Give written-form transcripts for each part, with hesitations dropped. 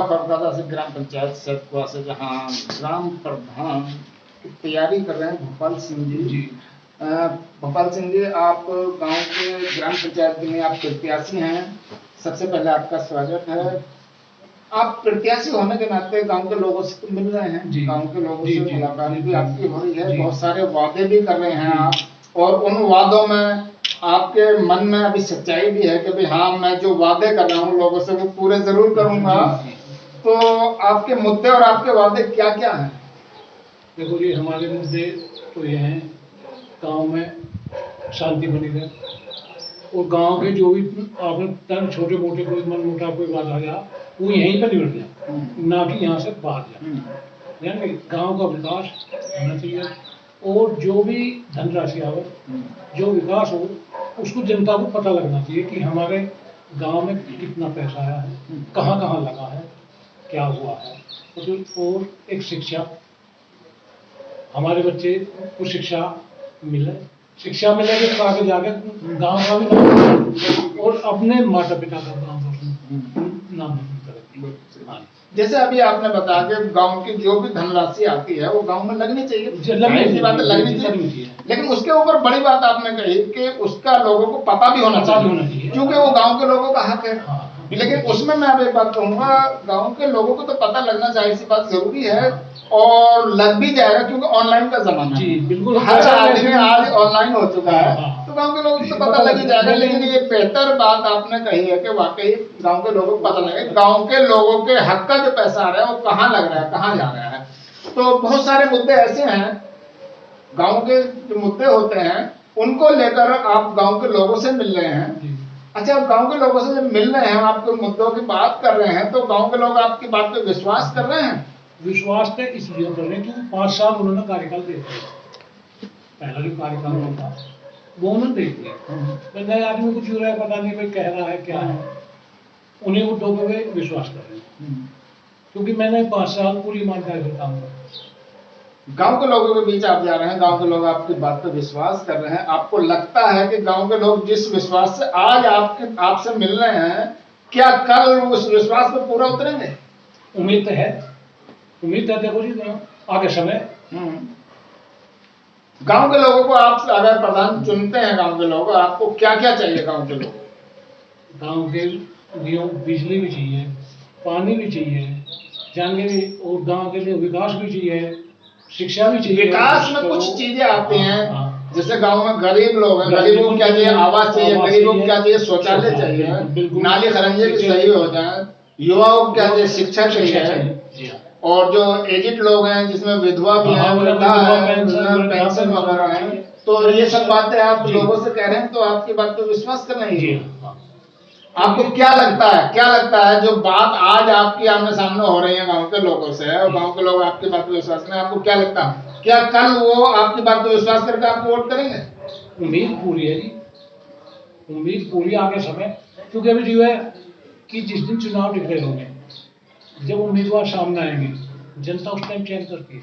जिला फर्रुखाबाद से ग्राम पंचायत सतपुरा से जहाँ ग्राम प्रधान की तैयारी कर रहे हैं भोपाल सिंह जी। भोपाल सिंह जी, आप गांव के ग्राम पंचायत में आप प्रत्याशी हैं। सबसे पहले आपका स्वागत है। आप प्रत्याशी होने के नाते गांव के लोगों से तो मिल रहे हैं, गांव के लोगों से मुलाकात भी आपकी हो रही है, बहुत सारे वादे भी कर रहे हैं आप, और उन वादों में आपके मन में अभी सच्चाई भी है कि भाई हाँ, मैं जो वादे कर रहा हूँ लोगों से वो पूरे जरूर करूंगा। तो आपके मुद्दे और आपके वादे क्या क्या हैं? देखो जी, हमारे मुद्दे तो ये हैं, गांव में शांति बनी रहे और गांव के जो भी आपने छोटे मोटे कोई मन मोटा कोई बात आ गया वो यहीं पर निबट जाए, ना कि यहाँ से बाहर जाए। यानी गांव का विकास होना चाहिए और जो भी धनराशि आवे, जो विकास हो उसको जनता को पता लगना चाहिए कि हमारे गांव में कितना पैसा आया है, कहाँ कहाँ लगा है, क्या हुआ है। और एक शिक्षा, हमारे बच्चे को शिक्षा मिले तो आगे जाके गांव का भी नाम और अपने माता पिता का नाम करें। जैसे अभी आपने बताया कि गांव की जो भी धनराशि आती है वो गांव में लगनी चाहिए, लगनी चाहिए। लेकिन उसके ऊपर बड़ी बात आपने कही कि उसका लोगों को पता भी होना चाहिए, क्योंकि वो गांव के लोगों का हक है। लेकिन उसमें मैं अब एक बात कहूंगा, गांव के लोगों को तो पता लगना चाहिए, सी बात जरूरी है और लग भी जाएगा, क्योंकि ऑनलाइन का जमाना है। बिल्कुल, हर आदमी आज ऑनलाइन हो चुका है, तो गांव के लोगों को तो पता लग ही जाएगा। लेकिन ये बेहतर बात आपने कही है कि वाकई गांव के लोगों को पता लगे गांव के लोगों के हक का जो पैसा आ रहा है वो कहाँ लग रहा है, कहाँ जा रहा है। तो बहुत सारे मुद्दे ऐसे हैं, गांव के जो मुद्दे होते हैं उनको लेकर आप गांव के लोगों से मिल रहे हैं। अच्छा, आप गांव के लोगों से जब मिल रहे हैं, आपके मुद्दों की बात कर रहे हैं, तो गांव के लोग आपकी बात पे विश्वास कर रहे हैं? विश्वास तो इसलिए कर रहे हैं क्योंकि 5 साल उन्होंने कार्यकाल दे दिया। पहला जो कार्यकाल होता वो उन्होंने दे दिया। नए आदमी को क्यों रहा है पता नहीं, भाई कह रहा है क्या है, उन्हीं को दो पे विश्वास कर रहे हैं, क्योंकि मैंने 5 साल पूरी ईमानदारी से काम किया। गांव के लोगों के बीच आप जा रहे हैं, गांव के लोग आपकी बात पे विश्वास कर रहे हैं। आपको लगता है कि गांव के लोग जिस विश्वास से आज आपसे मिल रहे हैं, क्या कल उस विश्वास पे पूरा उतरेंगे? उम्मीद तो है, देखो जी आगे समय। गांव के लोगों को आप अगर प्रधान चुनते हैं, गांव के लोग, आपको क्या क्या चाहिए? गांव के लोग, गांव के लिए बिजली भी चाहिए, पानी भी चाहिए, जाने और गांव के लिए विकास भी चाहिए, शिक्षा भी चाहिए। विकास में कुछ चीजें आती हैं, जैसे गांव में गरीब लोग हैं, गरीबों को क्या चाहिए? आवास चाहिए, गरीबों को क्या चाहिए? शौचालय चाहिए, नाली खरंजे भी सही हो जाए, युवाओं को क्या चाहिए? शिक्षा चाहिए, और जो एजेड लोग हैं जिसमें विधवा भी है, वृद्धा है, पेंशन वगैरह है, तो ये सब बातें आप लोगों से कह रहे हैं, तो आपकी बात पे विश्वास कर रहे हैं। आपको क्या लगता है जो बात आज आपकी आमने सामने हो रही है गांव के लोगों से, और गांव के लोग आपकी बात पे विश्वास करें, आपको क्या लगता है, क्या कल वो आपकी बात पे विश्वास करके आपको वोट करेंगे? उम्मीद पूरी है जी, उम्मीद पूरी आगे समय, क्योंकि अभी जो है कि जिस दिन चुनाव डिक्लेयर होंगे, जब उम्मीदवार सामने आएंगे, जनता उस टाइम चयन करती है।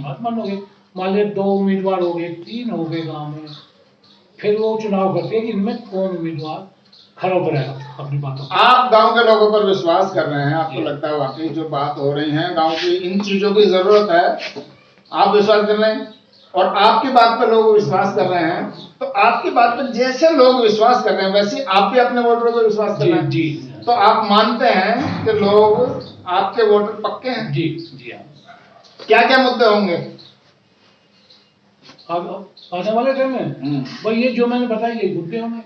बात मानोगे, मान लिया 2 उम्मीदवार हो गए, 3 हो गए गांव में, फिर वो चुनाव करते हैं कि इनमें कौन उम्मीदवार खड़ा उतरेगा अपनी बातों। आप गांव के लोगों पर विश्वास कर रहे हैं, आपको लगता है वाकई जो बात हो रही है गांव की, इन चीजों की जरूरत है, आप विश्वास कर रहे हैं और आपकी बात पर लोग विश्वास कर रहे हैं। तो आपकी बात पर जैसे लोग विश्वास कर रहे हैं वैसे आप भी अपने वोटरों पर विश्वास कर रहे हैं। जी। तो आप मानते हैं कि लोग आपके वोटर पक्के हैं? जी हाँ। क्या क्या मुद्दे होंगे आने वाले टाइम में? भाई ये जो मैंने बताया ये मुद्दे होंगे।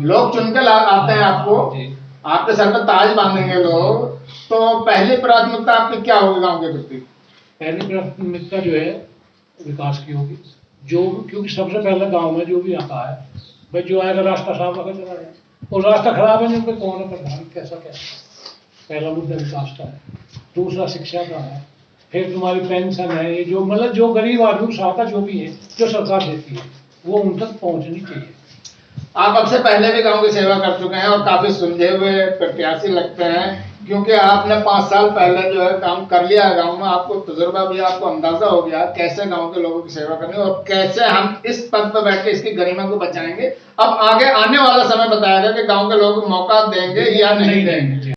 लोग चुन के आते हैं आपको, आपके सर पर ताज बांधेंगे लोग, तो पहली प्राथमिकता आपकी क्या होगी गांव के प्रति? पहली प्राथमिकता जो है विकास की होगी, जो क्योंकि सबसे पहले गांव में जो भी आता है, भाई जो आएगा रास्ता साफ रखा चला जाए, और रास्ता खराब है नहीं पे कौन है प्रधान, कैसा क्या? पहला मुद्दा विकास का है, दूसरा शिक्षा का है, फिर तुम्हारी पेंशन है, ये जो मतलब जो गरीब आदमी को सहायता जो भी है जो सरकार देती है वो उन तक पहुंचनी चाहिए। आप अब से पहले भी गांव की सेवा कर चुके हैं और काफी सुलझे हुए प्रत्याशी लगते हैं, क्योंकि आपने 5 साल पहले जो है काम कर लिया है गांव में, आपको तजुर्बा भी, आपको अंदाजा हो गया कैसे गांव के लोगों की सेवा करनी और कैसे हम इस पद पर बैठ के इसकी गरिमा को बचाएंगे। अब आगे आने वाला समय बताएगा कि गांव के लोग मौका देंगे या नहीं देंगे।